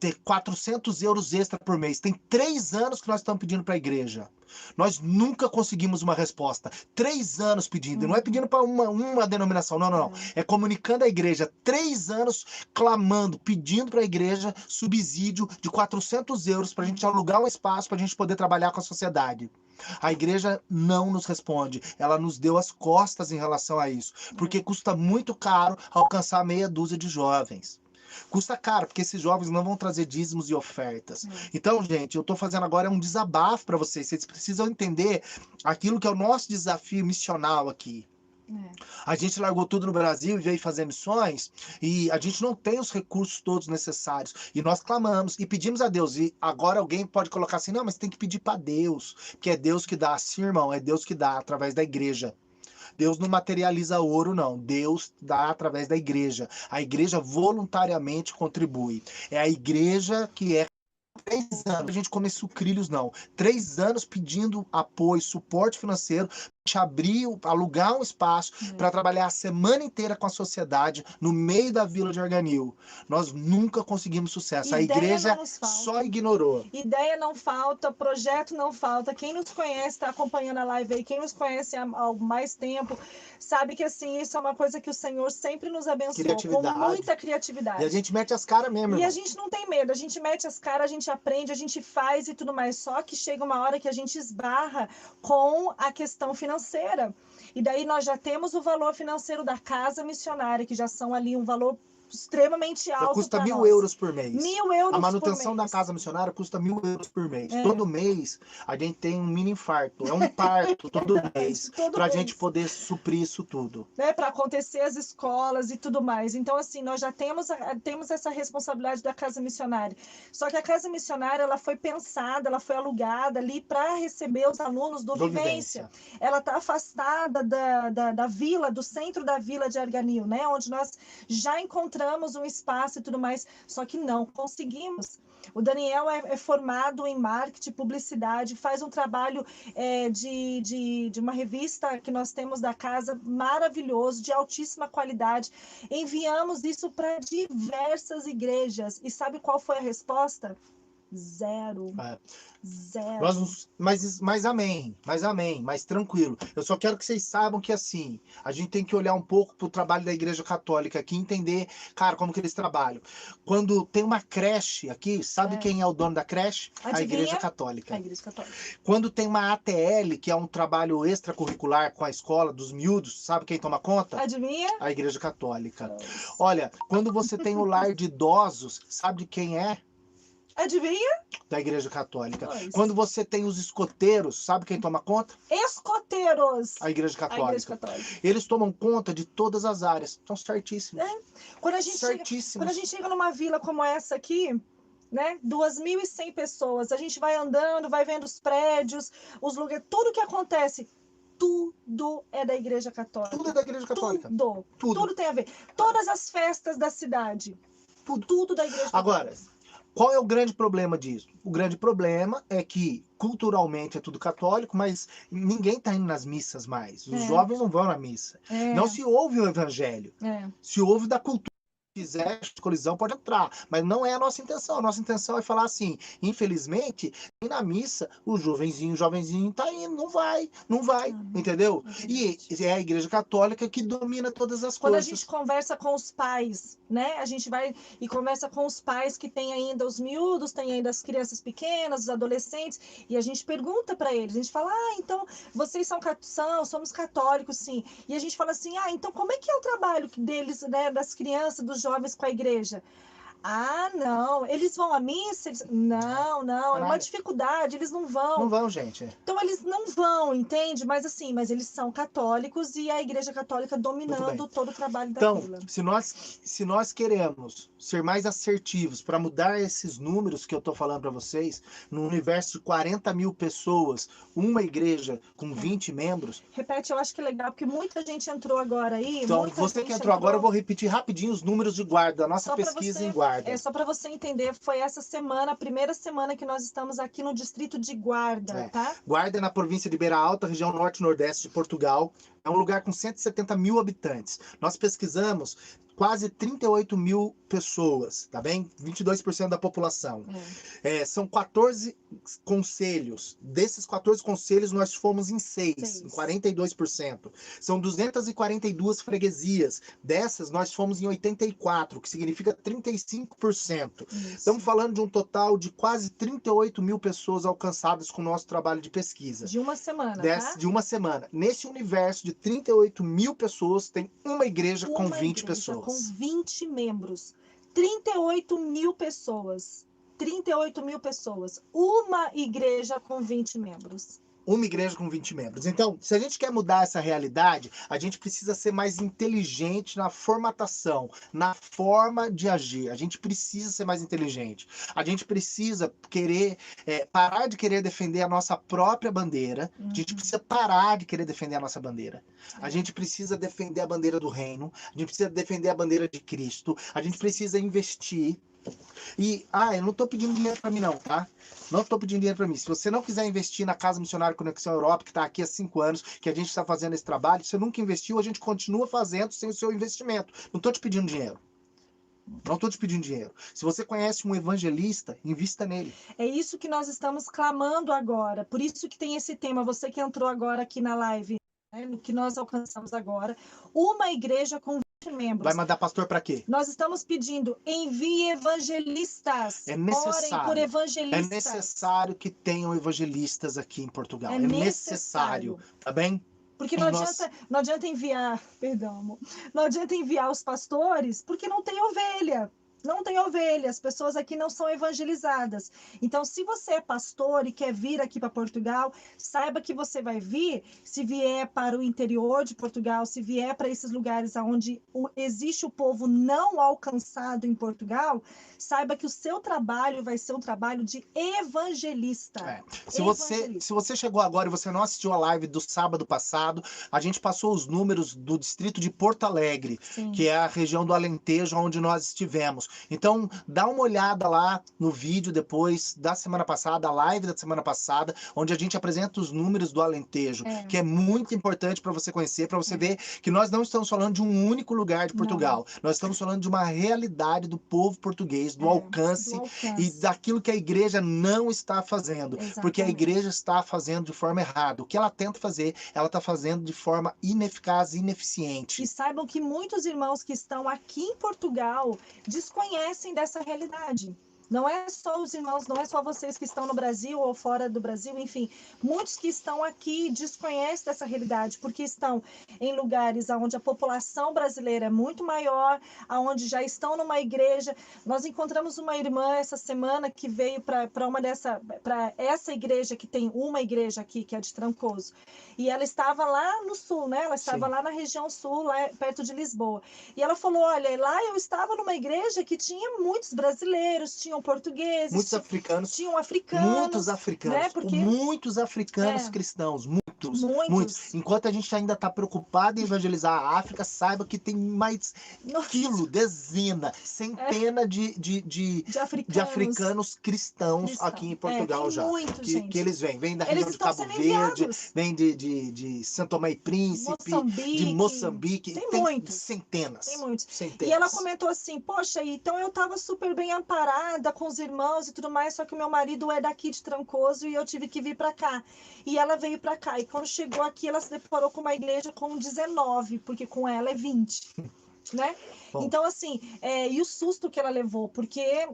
Ter 400 euros extra por mês. Tem 3 anos que nós estamos pedindo para a igreja. Nós nunca conseguimos uma resposta. 3 anos pedindo. Não é pedindo para uma denominação. Não. É comunicando a igreja. 3 anos clamando, pedindo para a igreja subsídio de 400 euros para a gente alugar um espaço para a gente poder trabalhar com a sociedade. A igreja não nos responde. Ela nos deu as costas em relação a isso. Porque custa muito caro alcançar meia dúzia de jovens. Custa caro, porque esses jovens não vão trazer dízimos e ofertas. Então, gente, eu estou fazendo agora um desabafo para vocês. Vocês precisam entender aquilo que é o nosso desafio missional aqui. A gente largou tudo no Brasil e veio fazer missões e a gente não tem os recursos todos necessários. E nós clamamos e pedimos a Deus. E agora alguém pode colocar assim, não, mas tem que pedir para Deus, porque é Deus que dá. Sim, irmão, é Deus que dá através da igreja. Deus não materializa ouro, não. Deus dá através da igreja. A igreja voluntariamente contribui. É a igreja que é 3 anos. A gente come sucrilhos, não. 3 anos pedindo apoio, suporte financeiro, gente abrir, alugar um espaço para trabalhar a semana inteira com a sociedade no meio da vila de Arganil. Nós nunca conseguimos sucesso. A igreja só ignorou. Ideia não falta, projeto não falta. Quem nos conhece, está acompanhando a live aí, quem nos conhece há mais tempo, sabe que assim, isso é uma coisa que o Senhor sempre nos abençoou, com muita criatividade. E a gente mete as caras mesmo. E a gente não tem medo, a gente mete as caras, a gente aprende, a gente faz e tudo mais. Só que chega uma hora que a gente esbarra com a questão financeira. E daí nós já temos o valor financeiro da casa missionária, que já são ali um valor extremamente alto. Custa 1.000 euros por mês. 1.000 euros. A manutenção da casa missionária custa 1.000 euros por mês. Todo mês a gente tem um mini infarto. É um parto todo mês. Para a gente poder suprir isso tudo. Para acontecer as escolas e tudo mais. Então, assim, nós já temos essa responsabilidade da casa missionária. Só que a casa missionária, ela foi pensada, ela foi alugada ali para receber os alunos do Vivência. Ela está afastada da vila, do centro da vila de Arganil, né? Onde nós já encontramos um espaço e tudo mais, só que não conseguimos. O Daniel é formado em marketing, publicidade, faz um trabalho de uma revista que nós temos da casa, maravilhoso, de altíssima qualidade. Enviamos isso para diversas igrejas. E sabe qual foi a resposta? Zero. Zero. Mas amém, mas tranquilo. Eu só quero que vocês saibam que assim, a gente tem que olhar um pouco pro trabalho da Igreja Católica aqui, entender, cara, como que eles trabalham. Quando tem uma creche aqui, sabe quem é o dono da creche? Adivinha? A Igreja Católica. A Igreja Católica. Quando tem uma ATL, que é um trabalho extracurricular com a escola dos miúdos, sabe quem toma conta? Adivinha? A Igreja Católica. Olha, quando você tem o lar de idosos, sabe de quem é? Adivinha? Da Igreja Católica. Quando você tem os escoteiros, sabe quem toma conta? Escoteiros! A Igreja Católica. A Igreja Católica. Eles tomam conta de todas as áreas. Estão certíssimos. Quando a gente chega numa vila como essa aqui, né? 2.100 pessoas, a gente vai andando, vai vendo os prédios, os lugares, tudo que acontece. Tudo é da Igreja Católica. Tudo é da Igreja Católica. Tudo tem a ver. Todas as festas da cidade. Tudo da Igreja Católica. Agora, qual é o grande problema disso? O grande problema é que culturalmente é tudo católico, mas ninguém está indo nas missas mais. Os jovens não vão na missa. Não se ouve o evangelho. Se ouve da cultura. fizer colisão, pode entrar. Mas não é a nossa intenção. A nossa intenção é falar assim, infelizmente, na missa, o jovenzinho tá indo, não vai, entendeu? E é a Igreja Católica que domina todas as Quando coisas. a gente conversa com os pais, né? A gente vai e conversa com os pais que têm ainda os miúdos, tem ainda as crianças pequenas, os adolescentes, e a gente pergunta para eles, a gente fala, então, vocês somos católicos, sim. E a gente fala assim, então como é que é o trabalho deles, né, das crianças, dos jovens com a igreja? Não, eles vão à missa? Não, é uma dificuldade, eles não vão. Não vão, gente. Então eles não vão, entende? Mas assim, eles são católicos e a Igreja Católica dominando todo o trabalho da vila. Então, se nós queremos ser mais assertivos para mudar esses números que eu estou falando para vocês, no universo de 40 mil pessoas, uma igreja com 20 membros... Repete, eu acho que é legal, porque muita gente entrou agora aí. Então, você que entrou agora, eu vou repetir rapidinho os números de guarda, da nossa pesquisa em guarda. Só para você entender, foi essa semana, a primeira semana que nós estamos aqui no distrito de Guarda, tá? Guarda é na província de Beira Alta, região norte e nordeste de Portugal. É um lugar com 170 mil habitantes. Nós pesquisamos quase 38 mil pessoas, tá bem? 22% da população. São 14 conselhos. Desses 14 conselhos, nós fomos em 6, em 42%. São 242 freguesias. Dessas, nós fomos em 84, que significa 35%. Isso. Estamos falando de um total de quase 38 mil pessoas alcançadas com o nosso trabalho de pesquisa. De uma semana, tá? De uma semana. Nesse universo de 38 mil pessoas, tem uma igreja com 20 pessoas. Com 20 membros. 38 mil pessoas. 38 mil pessoas. Uma igreja com 20 membros. Uma igreja com 20 membros. Então, se a gente quer mudar essa realidade, a gente precisa ser mais inteligente na formatação, na forma de agir. A gente precisa ser mais inteligente. A gente precisa parar de querer defender a nossa própria bandeira. A gente precisa parar de querer defender a nossa bandeira. A gente precisa defender a bandeira do reino. A gente precisa defender a bandeira de Cristo. A gente precisa investir. E, eu não tô pedindo dinheiro para mim não, tá? Não tô pedindo dinheiro para mim. Se você não quiser investir na Casa Missionária Conexão Europa, que está aqui há 5 anos, que a gente está fazendo esse trabalho, se você nunca investiu, a gente continua fazendo sem o seu investimento. Não tô te pedindo dinheiro. Não estou te pedindo dinheiro. Se você conhece um evangelista, invista nele. É isso que nós estamos clamando agora. Por isso que tem esse tema. Você que entrou agora aqui na live, no que nós alcançamos agora, uma igreja com 20 membros. Vai mandar pastor para quê? Nós estamos pedindo, envie evangelistas. É necessário. Orem por evangelistas. É necessário que tenham evangelistas aqui em Portugal. É necessário. Tá bem? Porque não adianta enviar, não adianta enviar os pastores, porque não tem ovelha. Não tem ovelha, as pessoas aqui não são evangelizadas. Então, se você é pastor e quer vir aqui para Portugal, saiba que você vai vir, se vier para o interior de Portugal, se vier para esses lugares onde existe o povo não alcançado em Portugal, saiba que o seu trabalho vai ser um trabalho de evangelista. Se você chegou agora e você não assistiu a live do sábado passado, a gente passou os números do distrito de Porto Alegre, que é a região do Alentejo onde nós estivemos. Então, dá uma olhada lá no vídeo depois da semana passada, a live da semana passada, onde a gente apresenta os números do Alentejo, que é muito importante para você conhecer, para você ver que nós não estamos falando de um único lugar de Portugal. Não. Nós estamos falando de uma realidade do povo português, do alcance e daquilo que a igreja não está fazendo. Exatamente. Porque a igreja está fazendo de forma errada. O que ela tenta fazer, ela está fazendo de forma ineficaz e ineficiente. E saibam que muitos irmãos que estão aqui em Portugal desconhecem dessa realidade. Não é só os irmãos, não é só vocês que estão no Brasil ou fora do Brasil, enfim. Muitos que estão aqui desconhecem dessa realidade, porque estão em lugares onde a população brasileira é muito maior, onde já estão numa igreja. Nós encontramos uma irmã essa semana que veio para essa igreja, que tem uma igreja aqui, que é de Trancoso. E ela estava lá no sul, né? Ela estava lá na região sul, lá perto de Lisboa. E ela falou, olha, lá eu estava numa igreja que tinha muitos brasileiros, tinham portugueses, muitos africanos, tinham africanos, muitos africanos, né? Porque muitos africanos cristãos, muitos, muitos. Muitos. Enquanto a gente ainda está preocupado em evangelizar a África, saiba que tem mais dezena, centena de africanos cristãos aqui em Portugal já. Que eles vêm da região de Cabo Verde, vêm de São Tomé e Príncipe, de Moçambique. Tem muitos. Centenas. Tem muitos. Centenas. E ela comentou assim, poxa, então eu estava super bem amparada com os irmãos e tudo mais, só que o meu marido é daqui de Trancoso e eu tive que vir para cá. E ela veio para cá. E quando chegou aqui, ela se deparou com uma igreja com 19, porque com ela é 20. Né? Então, assim, e o susto que ela levou, porque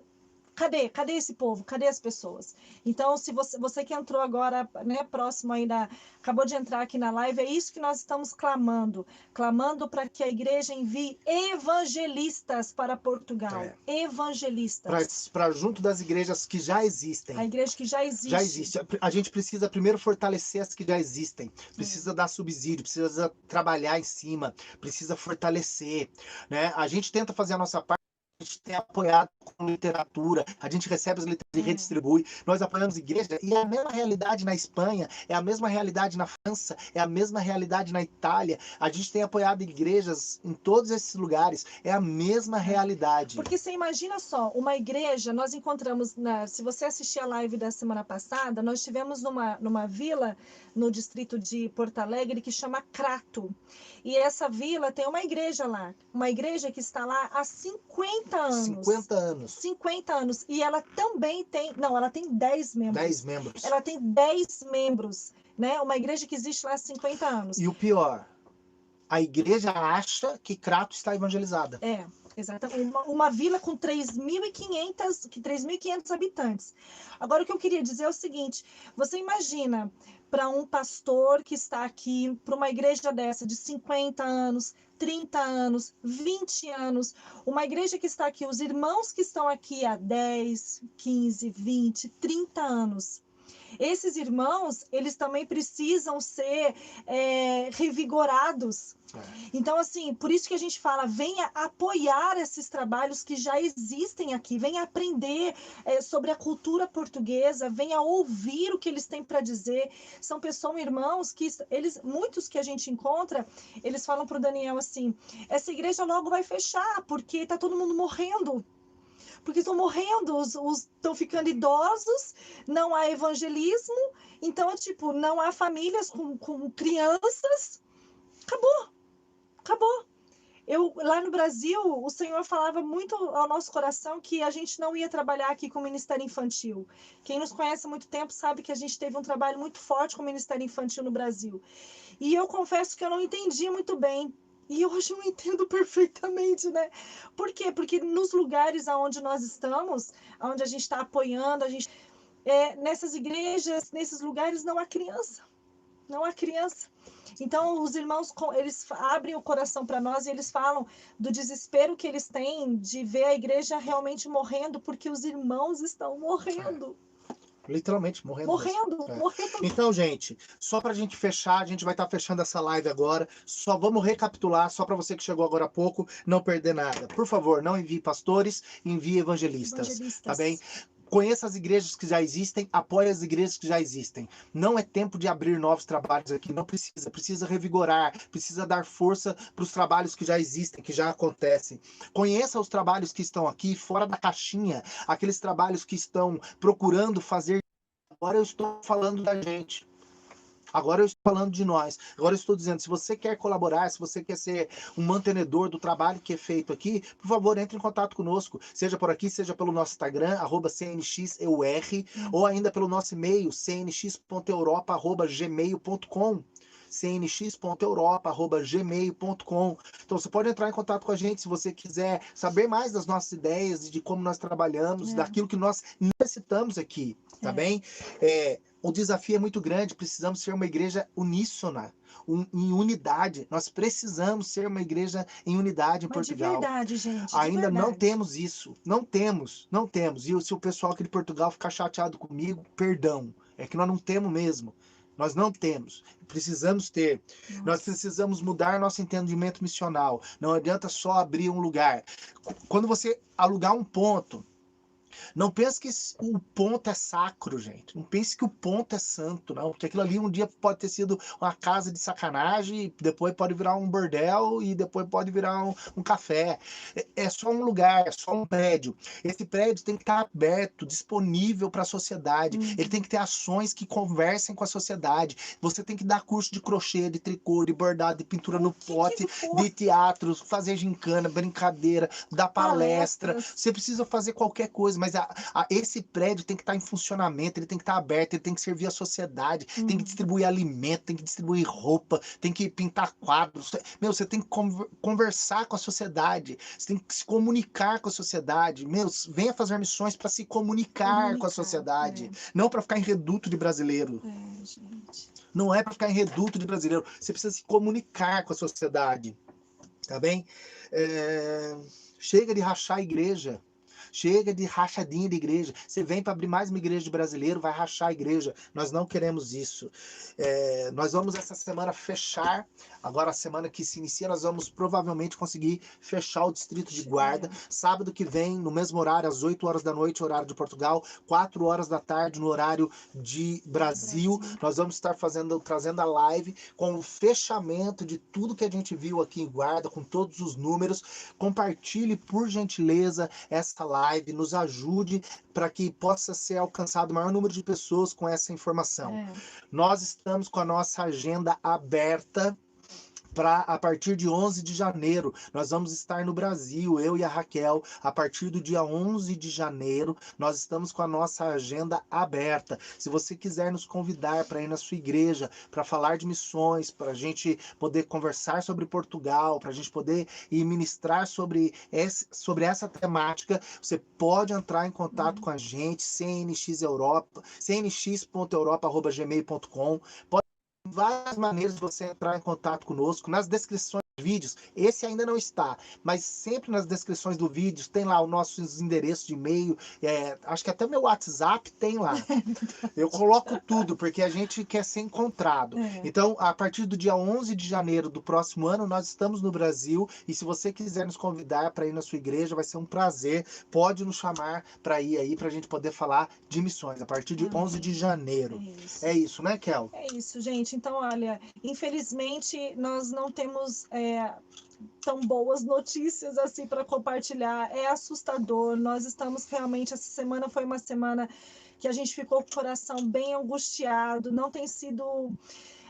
cadê esse povo? Cadê as pessoas? Então, se você que entrou agora, né, próximo aí acabou de entrar aqui na live, é isso que nós estamos clamando para que a igreja envie evangelistas para Portugal. Evangelistas. Para junto das igrejas que já existem. A igreja que já existe. Já existe. A gente precisa primeiro fortalecer as que já existem. Precisa dar subsídio, precisa trabalhar em cima, precisa fortalecer, né? A gente tenta fazer a nossa parte. A gente tem apoiado com literatura, a gente recebe as literaturas e redistribui, nós apoiamos igreja, e é a mesma realidade na Espanha, é a mesma realidade na França, é a mesma realidade na Itália, a gente tem apoiado igrejas em todos esses lugares, é a mesma realidade. Porque você imagina só, uma igreja, nós encontramos, se você assistir a live da semana passada, nós estivemos numa vila no distrito de Porto Alegre que chama Crato, e essa vila tem uma igreja lá, uma igreja que está lá há 50 anos. 50 anos. E ela também tem... Não, ela tem 10 membros. 10 membros. Ela tem 10 membros, né? Uma igreja que existe lá há 50 anos. E o pior, a igreja acha que Crato está evangelizada. Exatamente. Uma vila com 3.500 habitantes. Agora, o que eu queria dizer é o seguinte, você imagina para um pastor que está aqui, para uma igreja dessa de 50 anos, 30 anos, 20 anos, uma igreja que está aqui, os irmãos que estão aqui há 10, 15, 20, 30 anos. Esses irmãos, eles também precisam ser revigorados. Então, assim, por isso que a gente fala, venha apoiar esses trabalhos que já existem aqui, venha aprender sobre a cultura portuguesa, venha ouvir o que eles têm para dizer. São irmãos que, muitos que a gente encontra, eles falam para o Daniel assim, essa igreja logo vai fechar, porque está todo mundo morrendo. Porque estão morrendo, estão ficando idosos, não há evangelismo, então, tipo, não há famílias com crianças. Acabou. Lá no Brasil, o Senhor falava muito ao nosso coração que a gente não ia trabalhar aqui com o Ministério Infantil. Quem nos conhece há muito tempo sabe que a gente teve um trabalho muito forte com o Ministério Infantil no Brasil. E eu confesso que eu não entendi muito bem. E hoje eu entendo perfeitamente, né? Por quê? Porque nos lugares onde nós estamos, onde a gente está apoiando, nessas igrejas, nesses lugares, não há criança. Não há criança. Então, os irmãos, eles abrem o coração para nós e eles falam do desespero que eles têm de ver a igreja realmente morrendo, porque os irmãos estão morrendo. Literalmente, morrendo. Morrendo. Então, gente, só pra gente fechar, a gente vai estar fechando essa live agora. Só vamos recapitular, só para você que chegou agora há pouco, não perder nada. Por favor, não envie pastores, envie evangelistas. Tá bem? Conheça as igrejas que já existem, apoie as igrejas que já existem. Não é tempo de abrir novos trabalhos aqui, não precisa revigorar, precisa dar força para os trabalhos que já existem, que já acontecem. Conheça os trabalhos que estão aqui, fora da caixinha, aqueles trabalhos que estão procurando fazer. Agora eu estou falando da gente. Agora eu estou falando de nós. Agora eu estou dizendo, se você quer colaborar, se você quer ser um mantenedor do trabalho que é feito aqui, por favor, entre em contato conosco. Seja por aqui, seja pelo nosso Instagram, @cnxeur, ou ainda pelo nosso e-mail, cnx.europa@gmail.com. cnx.europa@gmail.com. Então você pode entrar em contato com a gente se você quiser saber mais das nossas ideias e de como nós trabalhamos, daquilo que nós necessitamos aqui, tá bem? O desafio é muito grande, precisamos ser uma igreja uníssona, em unidade. Nós precisamos ser uma igreja em unidade em Portugal. De verdade, gente. Ainda não temos isso. Não temos. E se o pessoal aqui de Portugal ficar chateado comigo, perdão. É que nós não temos mesmo. Nós não temos. Precisamos ter. Nossa. Nós precisamos mudar nosso entendimento missional. Não adianta só abrir um lugar. Quando você alugar um ponto, Não pense que o ponto é sacro, gente. Não pense que o ponto é santo, não. Porque aquilo ali um dia pode ter sido uma casa de sacanagem, depois pode virar um bordel e depois pode virar um café. É só um lugar, é só um prédio. Esse prédio tem que estar aberto, disponível para a sociedade. Ele tem que ter ações que conversem com a sociedade. Você tem que dar curso de crochê, de tricô, de bordado, de pintura no pote, de teatro, fazer gincana, brincadeira, dar palestra. Você precisa fazer qualquer coisa, mas esse prédio tem que estar em funcionamento, ele tem que estar aberto, ele tem que servir a sociedade, tem que distribuir alimento, tem que distribuir roupa, tem que pintar quadros. Meu, você tem que conversar com a sociedade, você tem que se comunicar com a sociedade. Meu, venha fazer missões para se comunicar com a sociedade, não para ficar em reduto de brasileiro. Gente. Não é para ficar em reduto de brasileiro, você precisa se comunicar com a sociedade, tá bem? Chega de rachar a igreja. Chega de rachadinha de igreja. Você vem para abrir mais uma igreja de brasileiro, vai rachar a igreja. Nós não queremos isso. Nós vamos essa semana fechar. Agora, a semana que se inicia, nós vamos provavelmente conseguir fechar o distrito de guarda. Sábado que vem, no mesmo horário, às 8 horas da noite, horário de Portugal, 4 horas da tarde, no horário de Brasil. Nós vamos estar trazendo a live com o fechamento de tudo que a gente viu aqui em guarda, com todos os números. Compartilhe, por gentileza, essa live, nos ajude para que possa ser alcançado o maior número de pessoas com essa informação. Nós estamos com a nossa agenda aberta para a partir de 11 de janeiro. Nós vamos estar no Brasil, eu e a Raquel, a partir do dia 11 de janeiro, nós estamos com a nossa agenda aberta. Se você quiser nos convidar para ir na sua igreja, para falar de missões, para a gente poder conversar sobre Portugal, para a gente poder ir ministrar sobre essa temática, você pode entrar em contato com a gente, cnx.europa@gmail.com. Várias maneiras de você entrar em contato conosco. Nas descrições dos vídeos, esse ainda não está, mas sempre nas descrições do vídeo tem lá os nossos endereços de e-mail, acho que até meu WhatsApp tem lá. Eu coloco tudo, porque a gente quer ser encontrado. Então, a partir do dia 11 de janeiro do próximo ano, nós estamos no Brasil, e se você quiser nos convidar para ir na sua igreja, vai ser um prazer. Pode nos chamar para ir aí, para a gente poder falar de missões, a partir de 11 de janeiro. É isso, né, Kel? É isso, gente. Então, olha, infelizmente, nós não temos tão boas notícias assim para compartilhar. É assustador. Nós estamos realmente, essa semana foi uma semana que a gente ficou com o coração bem angustiado. Não tem sido...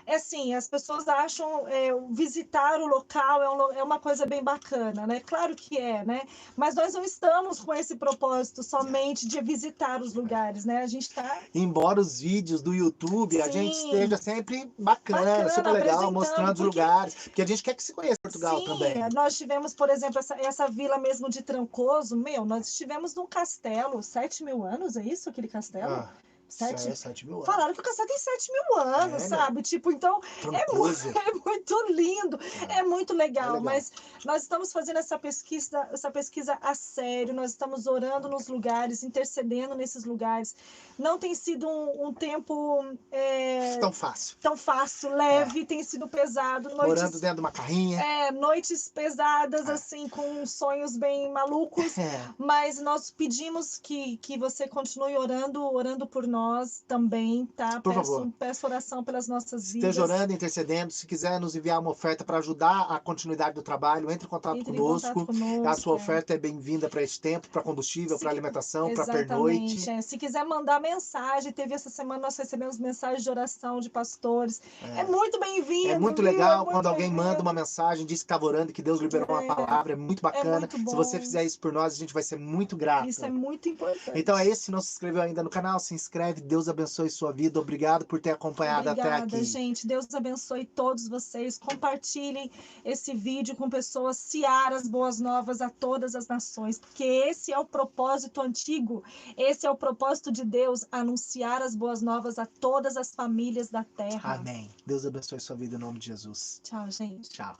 assim, as pessoas acham visitar o local é uma coisa bem bacana, né? Claro que é, né? Mas nós não estamos com esse propósito somente de visitar os lugares, né? A gente está... Embora os vídeos do YouTube, a gente esteja sempre bacana, super legal, mostrando os lugares, porque a gente quer que se conheça Portugal também. Nós tivemos, por exemplo, essa vila mesmo de Trancoso, nós estivemos num castelo, 7.000 anos, é isso, aquele castelo? 7 mil anos. Falaram que o castelo tem 7.000 anos, sabe? Tipo, então, é muito lindo, é muito legal. Mas nós estamos fazendo essa pesquisa a sério, nós estamos orando nos lugares, intercedendo nesses lugares. Não tem sido um tempo tão fácil, leve, tem sido pesado. Orando dentro de uma carrinha. Noites pesadas, assim, com sonhos bem malucos. Mas nós pedimos que você continue orando por nós também, tá? Por favor. Peço oração pelas nossas vidas. Esteja orando, intercedendo. Se quiser nos enviar uma oferta para ajudar a continuidade do trabalho, entre em contato conosco. A sua oferta é bem-vinda para este tempo, para combustível, para alimentação, para pernoite. Se quiser mandar mensagem, teve essa semana, nós recebemos mensagens de oração de pastores. É muito bem-vindo. É muito legal quando alguém manda uma mensagem, diz que estava orando, que Deus liberou uma palavra. É muito bacana. Se você fizer isso por nós, a gente vai ser muito grato. Isso é muito importante. Então é isso. Se não se inscreveu ainda no canal, se inscreve. Deus abençoe sua vida. Obrigado por ter acompanhado até aqui. Gente. Deus abençoe todos vocês. Compartilhem esse vídeo com pessoas. Sear as boas novas a todas as nações. Porque esse é o propósito antigo. Esse é o propósito de Deus. Anunciar as boas novas a todas as famílias da terra. Amém. Deus abençoe sua vida em nome de Jesus. Tchau, gente. Tchau.